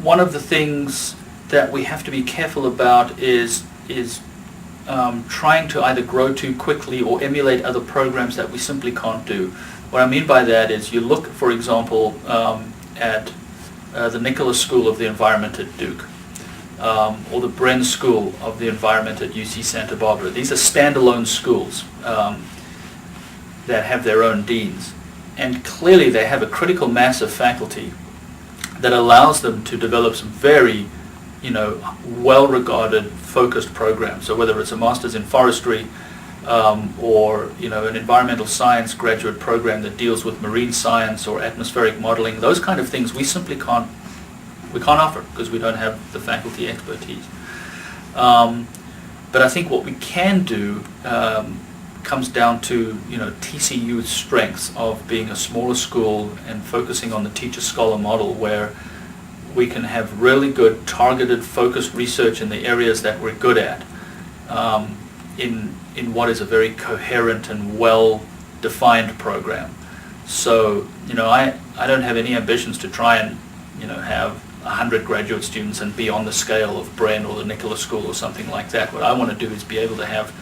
one of the things that we have to be careful about is trying to either grow too quickly or emulate other programs that we simply can't do. What I mean by that is you look, for example, at the Nicholas School of the Environment at Duke, or the Bren School of the Environment at UC Santa Barbara. These are standalone schools that have their own deans. And clearly they have a critical mass of faculty that allows them to develop some very, well-regarded, focused programs. So whether it's a master's in forestry or, an environmental science graduate program that deals with marine science or atmospheric modeling, those kind of things we simply can't offer because we don't have the faculty expertise. But I think what we can do comes down to TCU's strengths of being a smaller school and focusing on the teacher-scholar model, where we can have really good targeted focused research in the areas that we're good at in what is a very coherent and well-defined program. So I don't have any ambitions to try and have 100 graduate students and be on the scale of Bren or the Nicholas School or something like that. What I want to do is be able to have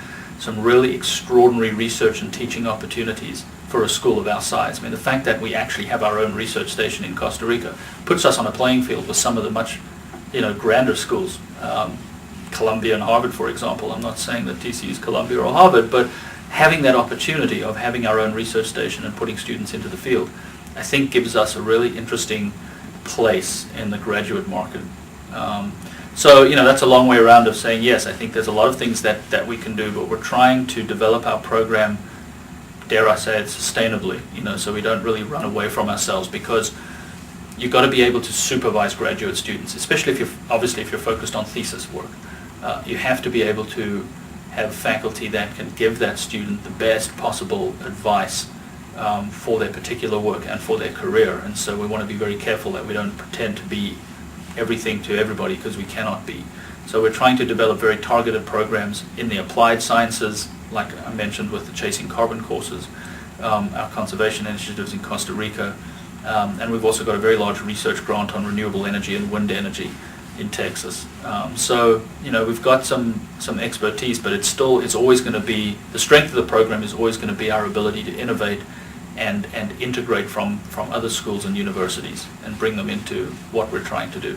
some really extraordinary research and teaching opportunities for a school of our size. I mean, the fact that we actually have our own research station in Costa Rica puts us on a playing field with some of the much, grander schools. Columbia and Harvard, for example. I'm not saying that TCU is Columbia or Harvard, but having that opportunity of having our own research station and putting students into the field, I think gives us a really interesting place in the graduate market. So that's a long way around of saying, yes, I think there's a lot of things that we can do, but we're trying to develop our program, dare I say it, sustainably, so we don't really run away from ourselves, because you've got to be able to supervise graduate students, especially if you're focused on thesis work. You have to be able to have faculty that can give that student the best possible advice for their particular work and for their career. And so we want to be very careful that we don't pretend to be everything to everybody, because we cannot be. So we're trying to develop very targeted programs in the applied sciences, like I mentioned with the Chasing Carbon courses, our conservation initiatives in Costa Rica, and we've also got a very large research grant on renewable energy and wind energy in Texas. So we've got some expertise, but it's always going to be, the strength of the program is always going to be our ability to innovate and integrate from other schools and universities and bring them into what we're trying to do.